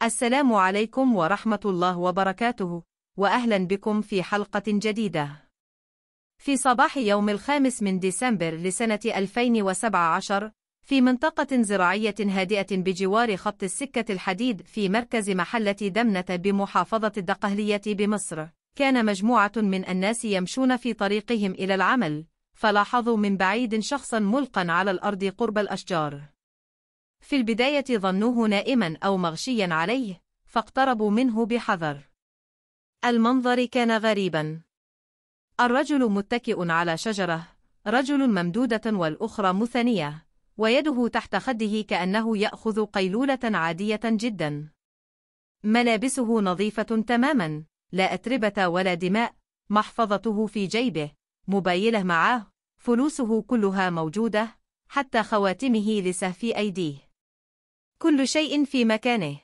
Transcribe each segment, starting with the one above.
السلام عليكم ورحمة الله وبركاته، وأهلا بكم في حلقة جديدة. في صباح يوم 5 من ديسمبر لسنة 2017 في منطقة زراعية هادئة بجوار خط السكة الحديد في مركز محلة دمنة بمحافظة الدقهلية بمصر، كان مجموعة من الناس يمشون في طريقهم إلى العمل، فلاحظوا من بعيد شخصا ملقا على الأرض قرب الأشجار. في البداية ظنوه نائما أو مغشيا عليه، فاقتربوا منه بحذر. المنظر كان غريبا. الرجل متكئ على شجرة، رجل ممدودة والأخرى مثنية، ويده تحت خده كأنه يأخذ قيلولة عادية جدا. ملابسه نظيفة تماما، لا أتربة ولا دماء، محفظته في جيبه، موبايله معاه، فلوسه كلها موجودة، حتى خواتمه لسه في أيديه. كل شيء في مكانه.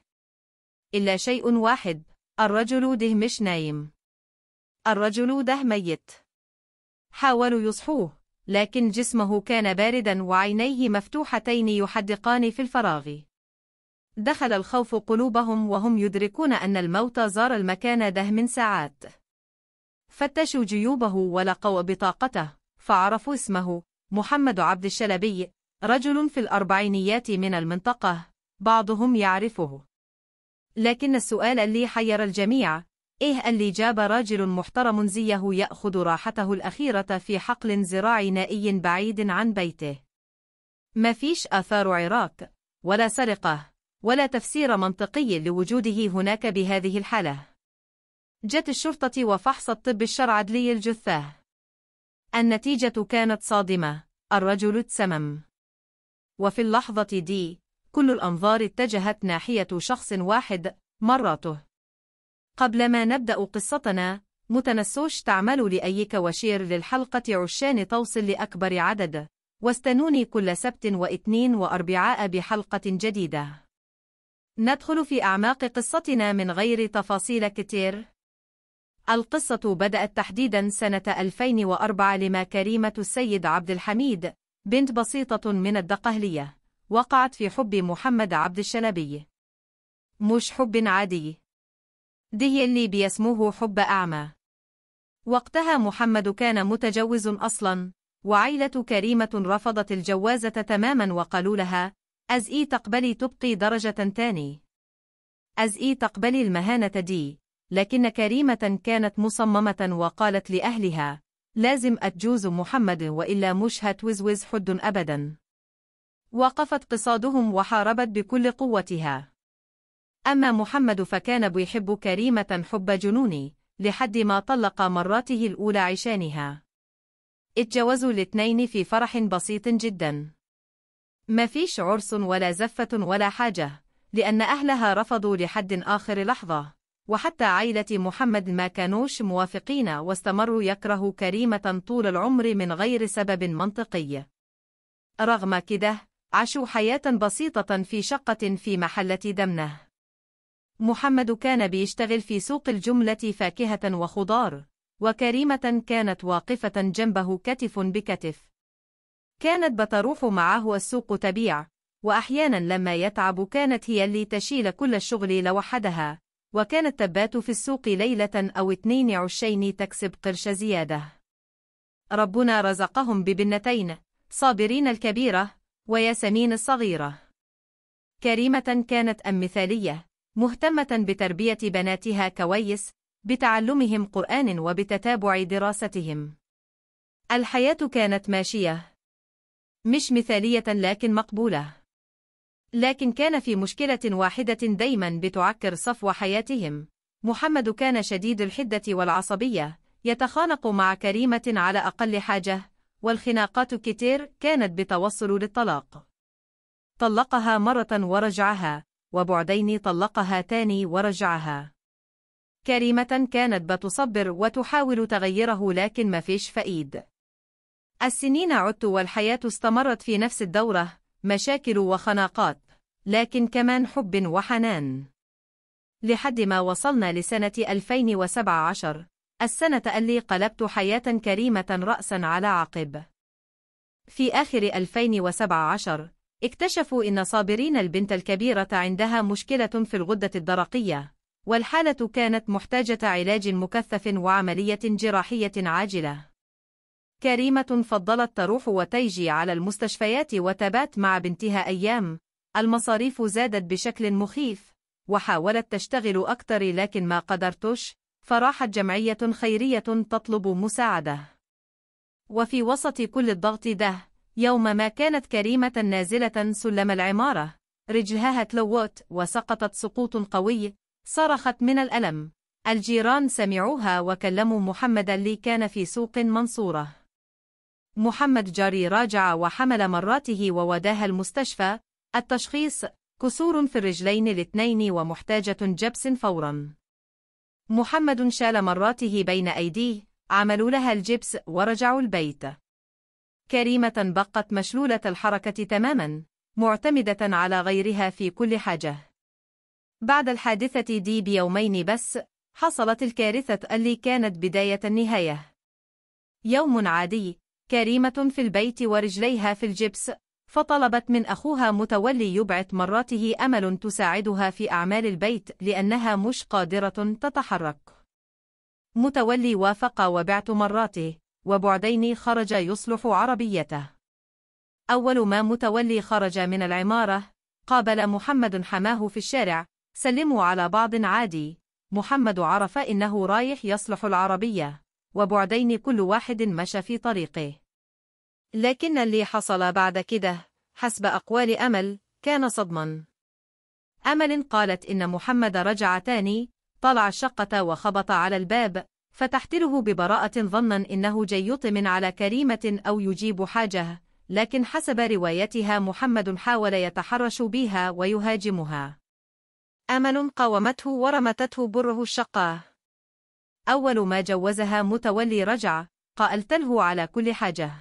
إلا شيء واحد، الرجل ده مش نايم. الرجل ده ميت. حاولوا يصحوه، لكن جسمه كان باردا وعينيه مفتوحتين يحدقان في الفراغ. دخل الخوف قلوبهم وهم يدركون أن الموت زار المكان ده من ساعات. فتشوا جيوبه ولقوا بطاقته، فعرفوا اسمه محمد عبد الشلبي، رجل في الأربعينيات من المنطقة، بعضهم يعرفه. لكن السؤال اللي حير الجميع، إيه اللي جاب راجل محترم زيه يأخذ راحته الأخيرة في حقل زراعي نائي بعيد عن بيته؟ ما فيش آثار عراك، ولا سرقة، ولا تفسير منطقي لوجوده هناك بهذه الحالة. جت الشرطة وفحص الطب الشرعي الجثة. النتيجة كانت صادمة، الرجل اتسمم. وفي اللحظة دي، كل الأنظار اتجهت ناحية شخص واحد، مراته. قبل ما نبدأ قصتنا، متنسوش تعملوا لأيك وشير للحلقة عشان توصل لأكبر عدد، واستنوني كل سبت واثنين وأربعاء بحلقة جديدة. ندخل في أعماق قصتنا من غير تفاصيل كتير. القصة بدأت تحديدا سنة 2004 لما كريمة السيد عبد الحميد، بنت بسيطة من الدقهلية، وقعت في حب محمد عبد الشلبي. مش حب عادي، ده اللي بيسموه حب أعمى. وقتها محمد كان متجوز أصلا، وعائلة كريمة رفضت الجوازة تماما وقالوا لها: أزئي تقبلي تبقي درجة تاني، أزئي تقبلي المهانة دي. لكن كريمة كانت مصممة وقالت لأهلها: لازم أتجوز محمد وإلا مش هتوزوز حد أبدا. وقفت قصادهم وحاربت بكل قوتها. أما محمد فكان بيحب كريمة حب جنوني، لحد ما طلق مراته الأولى عشانها. اتجوزوا الاثنين في فرح بسيط جدا. ما فيش عرس ولا زفة ولا حاجة، لأن أهلها رفضوا لحد آخر لحظة، وحتى عائلة محمد ما كانوش موافقين واستمروا يكرهوا كريمة طول العمر من غير سبب منطقي. رغم كده، عاشوا حياة بسيطة في شقة في محلة دمنة. محمد كان بيشتغل في سوق الجملة فاكهة وخضار، وكريمة كانت واقفة جنبه كتف بكتف. كانت بتروح معه السوق تبيع، وأحيانا لما يتعب كانت هي اللي تشيل كل الشغل لوحدها، وكانت تبات في السوق ليلة أو 2 عشين تكسب قرش زيادة. ربنا رزقهم ببنتين، صابرين الكبيرة وياسمين الصغيرة. كريمة كانت أم مثالية، مهتمة بتربية بناتها كويس، بتعلمهم قرآن وبتتابع دراستهم. الحياة كانت ماشية، مش مثالية لكن مقبولة. لكن كان في مشكلة واحدة دايما بتعكر صفو حياتهم. محمد كان شديد الحدة والعصبية، يتخانق مع كريمة على أقل حاجة، والخناقات كتير كانت بتوصل للطلاق. طلقها مرة ورجعها، وبعدين طلقها تاني ورجعها. كريمة كانت بتصبر وتحاول تغيره لكن ما فيش فائد. السنين عدت والحياة استمرت في نفس الدورة، مشاكل وخناقات، لكن كمان حب وحنان. لحد ما وصلنا لسنة 2017، السنة اللي قلبت حياة كريمة رأسا على عقب. في آخر 2017 اكتشفوا إن صابرين البنت الكبيرة عندها مشكلة في الغدة الدرقية، والحالة كانت محتاجة علاج مكثف وعملية جراحية عاجلة. كريمة فضلت تروح وتيجي على المستشفيات وتبات مع بنتها أيام. المصاريف زادت بشكل مخيف، وحاولت تشتغل أكتر لكن ما قدرتش، فراحت جمعية خيرية تطلب مساعدة. وفي وسط كل الضغط ده، يوم ما كانت كريمة نازلة سلم العمارة، رجلها تلوت وسقطت سقوط قوي، صرخت من الألم. الجيران سمعوها وكلموا محمد اللي كان في سوق منصورة. محمد جاري راجع وحمل مراته ووداها المستشفى. التشخيص: كسور في الرجلين الاثنين ومحتاجة جبس فورا. محمد شال مراته بين أيديه، عملوا لها الجبس ورجعوا البيت. كريمة بقت مشلولة الحركة تماما، معتمدة على غيرها في كل حاجة. بعد الحادثة دي بيومين بس، حصلت الكارثة اللي كانت بداية النهاية. يوم عادي، كريمة في البيت ورجليها في الجبس، فطلبت من أخوها متولي يبعث مراته أمل تساعدها في أعمال البيت لأنها مش قادرة تتحرك. متولي وافق وبعت مراته، وبعدين خرج يصلح عربيته. أول ما متولي خرج من العمارة، قابل محمد حماه في الشارع، سلموا على بعض عادي. محمد عرف إنه رايح يصلح العربية، وبعدين كل واحد مشى في طريقه. لكن اللي حصل بعد كده، حسب أقوال أمل، كان صدما. أمل قالت إن محمد رجع تاني، طلع الشقة وخبط على الباب، فتحت له ببراءة ظنا إنه جاي يطمن على كريمة أو يجيب حاجة، لكن حسب روايتها محمد حاول يتحرش بها ويهاجمها. أمل قاومته ورمتته بره الشقة. أول ما جوزها متولي رجع، قالت له على كل حاجة.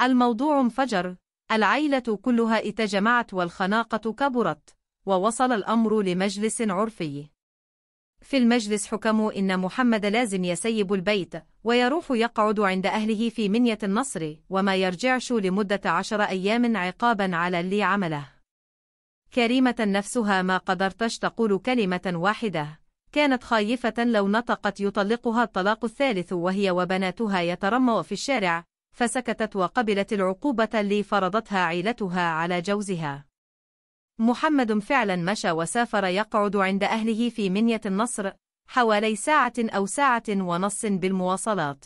الموضوع انفجر، العائلة كلها اتجمعت والخناقة كبرت، ووصل الأمر لمجلس عرفي. في المجلس حكموا إن محمد لازم يسيب البيت ويروح يقعد عند أهله في منية النصر، وما يرجعش لمدة 10 أيام عقابا على اللي عمله. كريمة نفسها ما قدرتش تقول كلمة واحدة، كانت خايفة لو نطقت يطلقها الطلاق الثالث وهي وبناتها يترموا في الشارع، فسكتت وقبلت العقوبة اللي فرضتها عيلتها على جوزها. محمد فعلا مشى وسافر يقعد عند أهله في منية النصر، حوالي ساعة أو ساعة ونص بالمواصلات.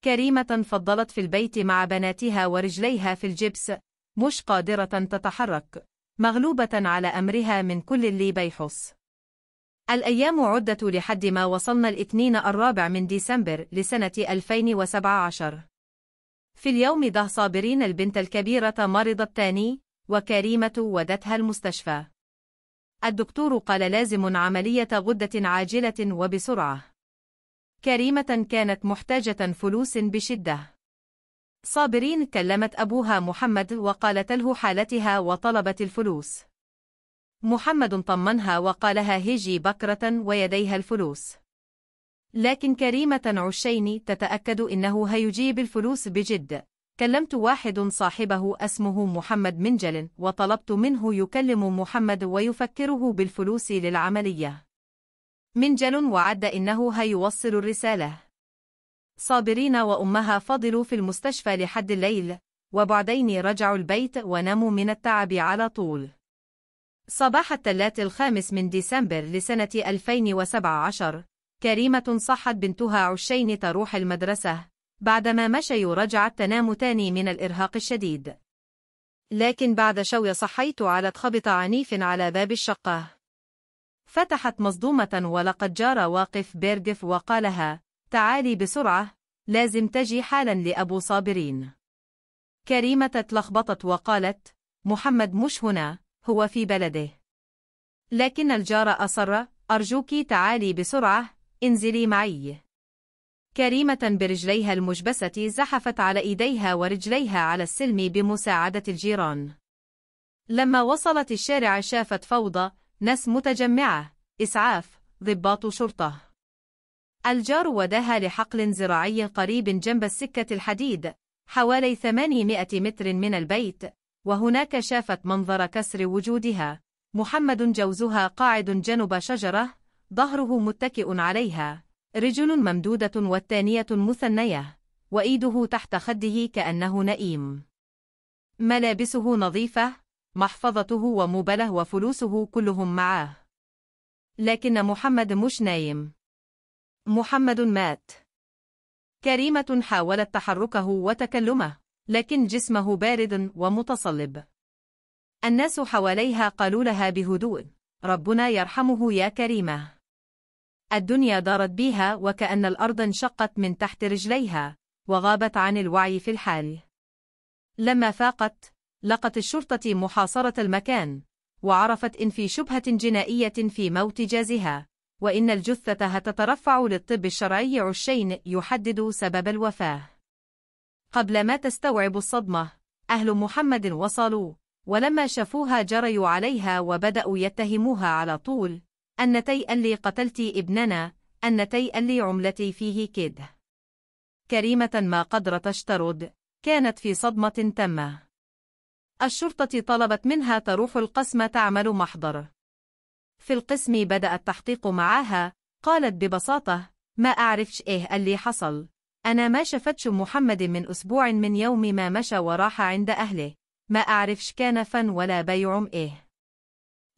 كريمة فضلت في البيت مع بناتها ورجليها في الجبس، مش قادرة تتحرك، مغلوبة على أمرها من كل اللي بيحص. الأيام عدت لحد ما وصلنا الاثنين 4 من ديسمبر لسنة 2017. في اليوم ده صابرين البنت الكبيرة مرضت تاني، وكريمة ودتها المستشفى. الدكتور قال لازم عملية غدة عاجلة وبسرعة. كريمة كانت محتاجة فلوس بشدة. صابرين كلمت أبوها محمد وقالت له حالتها وطلبت الفلوس. محمد طمنها وقالها هيجي بكرة ويديها الفلوس. لكن كريمة عشيني تتأكد إنه هيجيب الفلوس بجد. كلمت واحد صاحبه اسمه محمد منجل وطلبت منه يكلم محمد ويفكره بالفلوس للعملية. منجل وعد إنه هيوصل الرسالة. صابرين وأمها فضلوا في المستشفى لحد الليل، وبعدين رجعوا البيت وناموا من التعب على طول. صباح الثلاث 5 من ديسمبر لسنة 2017، كريمة صحت بنتها عشين تروح المدرسة، بعدما مشي رجعت تنام تاني من الإرهاق الشديد. لكن بعد شوية صحيت على خبط عنيف على باب الشقة. فتحت مصدومة ولقد جار واقف بيرجف وقالها: تعالي بسرعة، لازم تجي حالا لأبو صابرين. كريمة اتلخبطت وقالت: محمد مش هنا، هو في بلده. لكن الجار أصر: أرجوكي تعالي بسرعة، انزلي معي. كريمة برجليها المجبسة زحفت على إيديها ورجليها على السلم بمساعدة الجيران. لما وصلت الشارع شافت فوضى، ناس متجمعة، إسعاف، ضباط شرطة. الجار وداها لحقل زراعي قريب جنب السكة الحديد، حوالي 800 متر من البيت. وهناك شافت منظر كسر وجودها. محمد جوزها قاعد جنب شجرة، ظهره متكئ عليها، رجل ممدودة والثانية مثنية، وإيده تحت خده كأنه نئيم. ملابسه نظيفة، محفظته وموبله وفلوسه كلهم معاه. لكن محمد مش نايم. محمد مات. كريمة حاولت تحركه وتكلمه، لكن جسمه بارد ومتصلب. الناس حواليها قالوا لها بهدوء: ربنا يرحمه يا كريمة. الدنيا دارت بيها وكأن الأرض انشقت من تحت رجليها، وغابت عن الوعي في الحال. لما فاقت، لقت الشرطة محاصرة المكان، وعرفت إن في شبهة جنائية في موت جازها، وإن الجثة تترفع للطب الشرعي عشين يحدد سبب الوفاة. قبل ما تستوعب الصدمة، أهل محمد وصلوا، ولما شافوها جريوا عليها وبدأوا يتهموها على طول: أنتي اللي قتلتي ابننا، أنتي اللي عملتي فيه كده. كريمة ما قدرت ترد، كانت في صدمة تامة. الشرطة طلبت منها تروح القسم تعمل محضر. في القسم بدأ التحقيق معها. قالت ببساطة: ما أعرفش إيه اللي حصل، أنا ما شفتش محمد من أسبوع من يوم ما مشى وراح عند أهله، ما أعرفش كان فن ولا بيع إيه.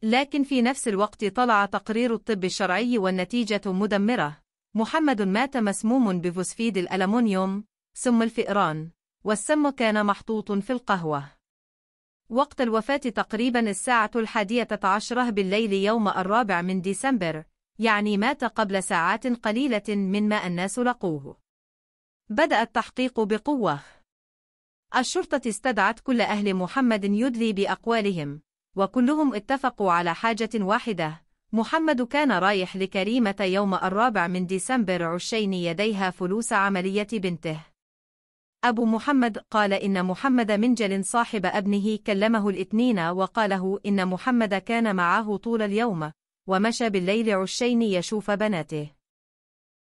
لكن في نفس الوقت طلع تقرير الطب الشرعي والنتيجة مدمرة. محمد مات مسموم بفوسفيد الألمنيوم، سم الفئران، والسم كان محطوط في القهوة. وقت الوفاة تقريبا الساعة 11 بالليل يوم 4 من ديسمبر، يعني مات قبل ساعات قليلة من ما الناس لقوه. بدأ التحقيق بقوة. الشرطة استدعت كل أهل محمد يدلي بأقوالهم، وكلهم اتفقوا على حاجة واحدة: محمد كان رايح لكريمة يوم 4 من ديسمبر عشين يديها فلوس عملية بنته. أبو محمد قال إن محمد منجل صاحب ابنه كلمه الاثنين وقاله إن محمد كان معه طول اليوم، ومشى بالليل عشين يشوف بناته.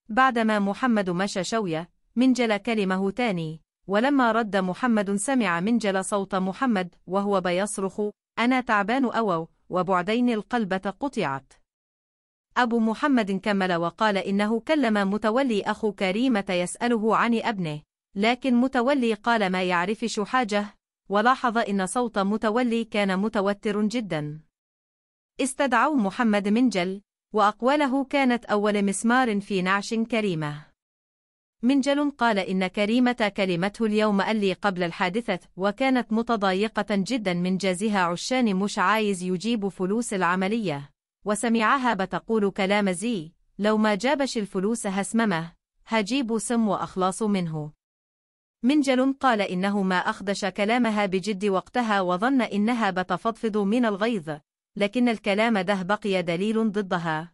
بعدما محمد مشى شوية، منجل كلمه تاني، ولما رد محمد سمع منجل صوت محمد وهو بيصرخ: أنا تعبان أوو، وبعدين القلبة قطعت. أبو محمد كمل وقال إنه كلم متولي أخو كريمة يسأله عن ابنه، لكن متولي قال ما يعرفش حاجة، ولاحظ إن صوت متولي كان متوتر جدا. استدعوا محمد منجل، وأقواله كانت أول مسمار في نعش كريمة. منجل قال إن كريمة كلمته اليوم اللي قبل الحادثة، وكانت متضايقة جدا من جازها عشان مش عايز يجيب فلوس العملية، وسمعها بتقول كلام زي: لو ما جابش الفلوس هسممه، هجيب سم وأخلاص منه. منجل قال إنه ما أخدش كلامها بجد وقتها وظن إنها بتفضفض من الغيظ، لكن الكلام ده بقي دليل ضدها.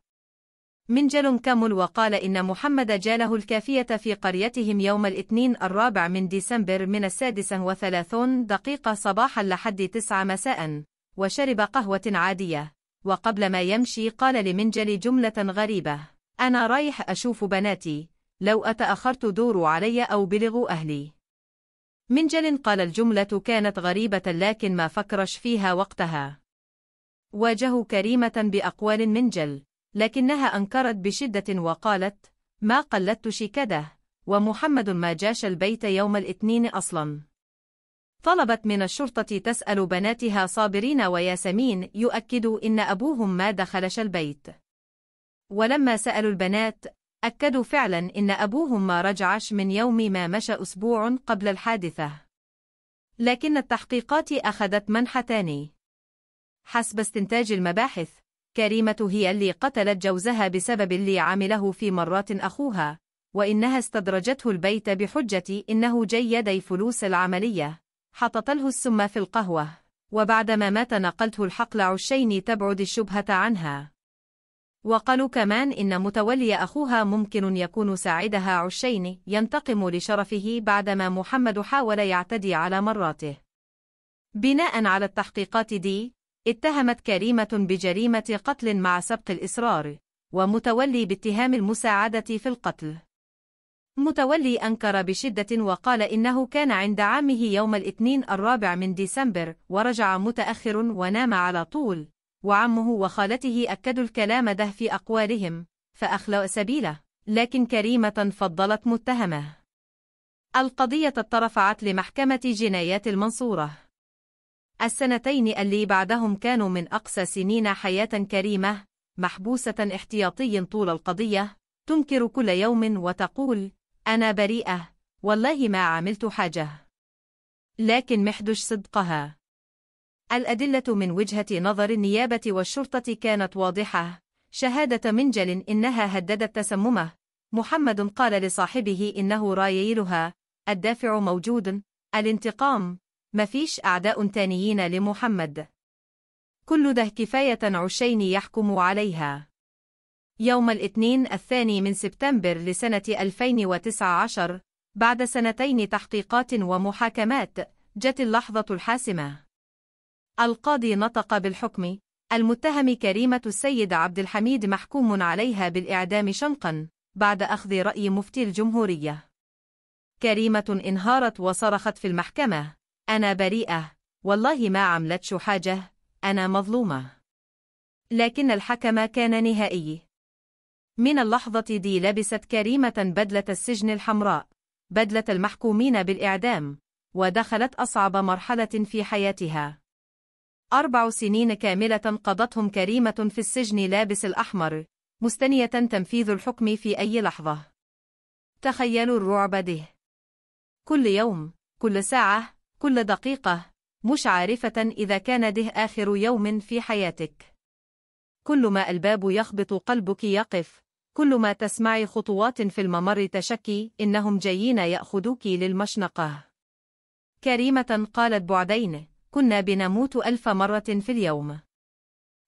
منجل كمل وقال إن محمد جاله الكافية في قريتهم يوم الاثنين 4 من ديسمبر من 6:30 صباحا لحد 9 مساء، وشرب قهوة عادية، وقبل ما يمشي قال لمنجل جملة غريبة: أنا رايح أشوف بناتي، لو أتأخرت دوروا علي أو بلغوا أهلي. منجل قال الجملة كانت غريبة لكن ما فكرش فيها وقتها. واجهوا كريمة بأقوال منجل، لكنها أنكرت بشدة وقالت: ما قلدتش كده، ومحمد ما جاش البيت يوم الاثنين أصلا. طلبت من الشرطة تسأل بناتها صابرين وياسمين يؤكدوا إن أبوهم ما دخلش البيت. ولما سألوا البنات، أكدوا فعلا إن أبوهم ما رجعش من يوم ما مشى أسبوع قبل الحادثة. لكن التحقيقات أخذت منحى تاني. حسب استنتاج المباحث، كريمة هي اللي قتلت جوزها بسبب اللي عمله في مرات أخوها، وإنها استدرجته البيت بحجة إنه جاي يدي فلوس العملية، حطت له السم في القهوة، وبعدما مات نقلته الحقل عشين تبعد الشبهة عنها. وقالوا كمان إن متولي أخوها ممكن يكون ساعدها عشين ينتقم لشرفه بعدما محمد حاول يعتدي على مراته. بناء على التحقيقات دي، اتهمت كريمة بجريمة قتل مع سبق الإصرار، ومتولي باتهام المساعدة في القتل. متولي أنكر بشدة وقال إنه كان عند عمه يوم الاثنين 4 من ديسمبر ورجع متأخر ونام على طول، وعمه وخالته أكدوا الكلام ده في أقوالهم فأخلأ سبيله، لكن كريمة فضلت متهمه. القضية اترفعت لمحكمة جنايات المنصورة. السنتين اللي بعدهم كانوا من أقصى سنين حياة كريمة، محبوسة احتياطي طول القضية، تنكر كل يوم وتقول: أنا بريئة، والله ما عملت حاجة. لكن محدش صدقها. الأدلة من وجهة نظر النيابة والشرطة كانت واضحة، شهادة منجل إنها هددت تسممه. محمد قال لصاحبه إنه رايلها: الدافع موجود، الانتقام، مفيش أعداء تانيين لمحمد. كل ده كفاية عشين يحكم عليها. يوم الاثنين 2 من سبتمبر لسنة 2019، بعد سنتين تحقيقات ومحاكمات، جت اللحظة الحاسمة. القاضي نطق بالحكم. المتهم كريمة السيد عبد الحميد محكوم عليها بالإعدام شنقا بعد أخذ رأي مفتي الجمهورية. كريمة انهارت وصرخت في المحكمة: أنا بريئة، والله ما عملتش حاجة، أنا مظلومة. لكن الحكم كان نهائي. من اللحظة دي لبست كريمة بدلة السجن الحمراء، بدلة المحكومين بالإعدام، ودخلت أصعب مرحلة في حياتها. 4 سنين كاملة قضتهم كريمة في السجن لابس الأحمر، مستنية تنفيذ الحكم في أي لحظة. تخيلوا الرعب ده. كل يوم، كل ساعة، كل دقيقة، مش عارفة إذا كان ده آخر يوم في حياتك. كل ما الباب يخبط قلبك يقف، كل ما تسمعي خطوات في الممر تشكي إنهم جايين يأخذوك للمشنقة. كريمة قالت بعدين: كنا بنموت 1000 مرة في اليوم.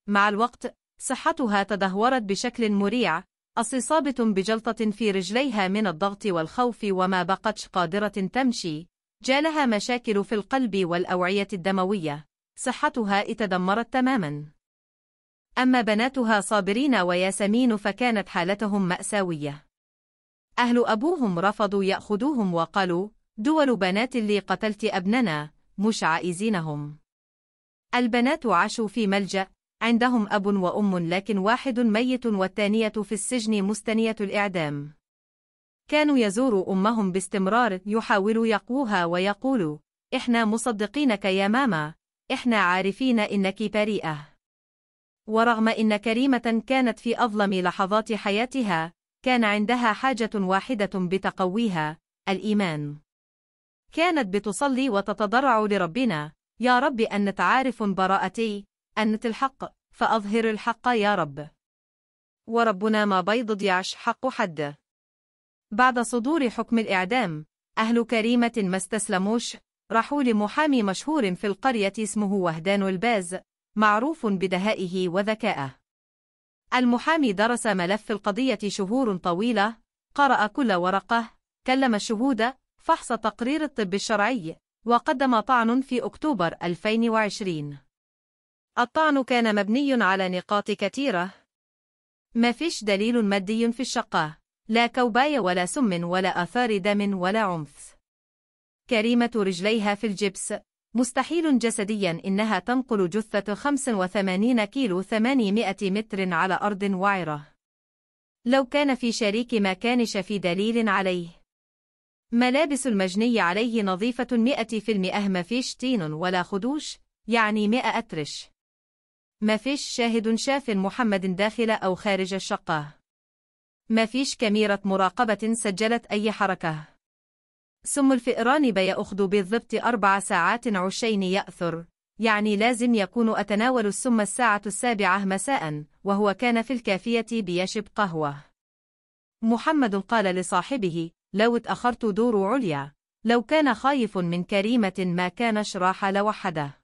مع الوقت، صحتها تدهورت بشكل مريع، إصابة بجلطة في رجليها من الضغط والخوف وما بقتش قادرة تمشي، جالها مشاكل في القلب والأوعية الدموية، صحتها تدمرت تماما. أما بناتها صابرين وياسمين فكانت حالتهم مأساوية. أهل أبوهم رفضوا يأخذوهم وقالوا: دول بنات اللي قتلت أبننا، مش عائزينهم. البنات عاشوا في ملجأ، عندهم أب وأم، لكن واحد ميت والثانية في السجن مستنية الإعدام. كانوا يزوروا أمهم باستمرار، يحاولوا يقوها ويقولوا: إحنا مصدقينك يا ماما، إحنا عارفين إنك بريئة. ورغم إن كريمة كانت في أظلم لحظات حياتها، كان عندها حاجة واحدة بتقويها: الإيمان. كانت بتصلي وتتضرع لربنا: يا رب أنت عارف براءتي، أنت الحق، فأظهر الحق يا رب. وربنا ما بيضيعش حق حد. بعد صدور حكم الإعدام، أهل كريمة ما استسلموش، راحوا لمحامي مشهور في القرية اسمه وهدان الباز، معروف بدهائه وذكائه. المحامي درس ملف القضية شهور طويلة، قرأ كل ورقة، كلم الشهود، فحص تقرير الطب الشرعي، وقدم طعن في أكتوبر 2020. الطعن كان مبني على نقاط كثيرة. ما فيش دليل مادي في الشقة، لا كوباية ولا سم ولا آثار دم ولا عنف. كريمة رجليها في الجبس، مستحيل جسديا إنها تنقل جثة 85 كيلو 800 متر على أرض وعرة. لو كان في شريك ما كانش في دليل عليه. ملابس المجني عليه نظيفة 100%، ما فيش طين ولا خدوش، يعني 100 أترش. ما فيش شاهد شاف محمد داخل أو خارج الشقة. ما فيش كاميرا مراقبة سجلت أي حركة. سم الفئران بيأخذ بالضبط 4 ساعات عشين يأثر، يعني لازم يكون أتناول السم الساعة 7 مساء، وهو كان في الكافية بيشرب قهوة. محمد قال لصاحبه: لو اتأخرت دور عليا، لو كان خايف من كريمة ما كانش راح لوحده.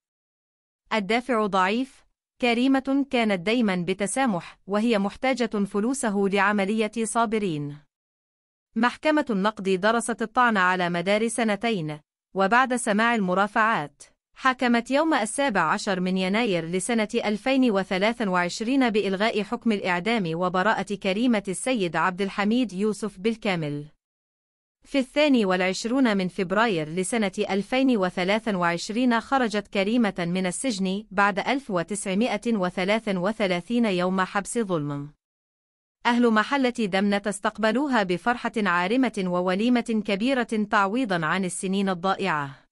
الدافع ضعيف. كريمة كانت دايما بتسامح، وهي محتاجة فلوسه لعملية صابرين. محكمة النقد درست الطعن على مدار 2 سنين، وبعد سماع المرافعات، حكمت يوم 17 من يناير لسنة 2023 بإلغاء حكم الإعدام وبراءة كريمة السيد عبد الحميد يوسف بالكامل. في 22 من فبراير لسنة 2023 خرجت كريمة من السجن بعد 1933 يوم حبس ظلم. أهل محلة دمنة استقبلوها بفرحة عارمة ووليمة كبيرة تعويضا عن السنين الضائعة.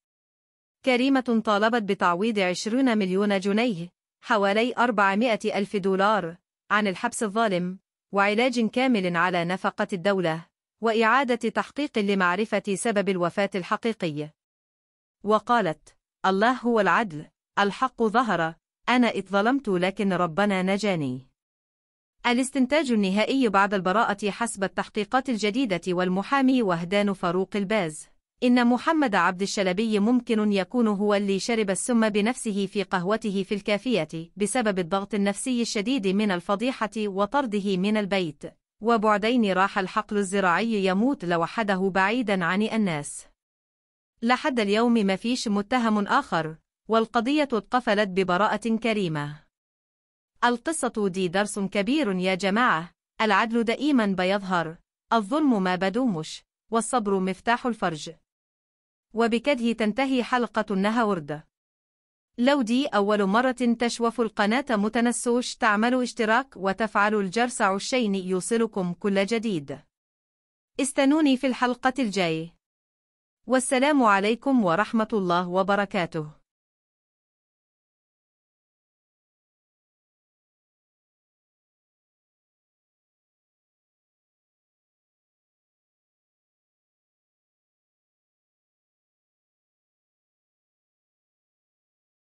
كريمة طالبت بتعويض 20 مليون جنيه، حوالي 400 ألف دولار، عن الحبس الظالم، وعلاج كامل على نفقة الدولة، وإعادة تحقيق لمعرفة سبب الوفاة الحقيقي. وقالت: الله هو العدل، الحق ظهر، أنا اتظلمت لكن ربنا نجاني. الاستنتاج النهائي بعد البراءة حسب التحقيقات الجديدة والمحامي وهدان فاروق الباز: إن محمد عبد الشلبي ممكن يكون هو اللي شرب السم بنفسه في قهوته في الكافية بسبب الضغط النفسي الشديد من الفضيحة وطرده من البيت، وبعدين راح الحقل الزراعي يموت لوحده بعيدا عن الناس. لحد اليوم ما فيش متهم آخر، والقضية اتقفلت ببراءة كريمة. القصة دي درس كبير يا جماعة، العدل دائما بيظهر، الظلم ما بدومش، والصبر مفتاح الفرج. وبكده تنتهي حلقة النهاردة. لو دي أول مرة تشوفوا القناة متنسوش تعملوا اشتراك وتفعلوا الجرس عشان يوصلكم كل جديد. استنوني في الحلقة الجاي. والسلام عليكم ورحمة الله وبركاته.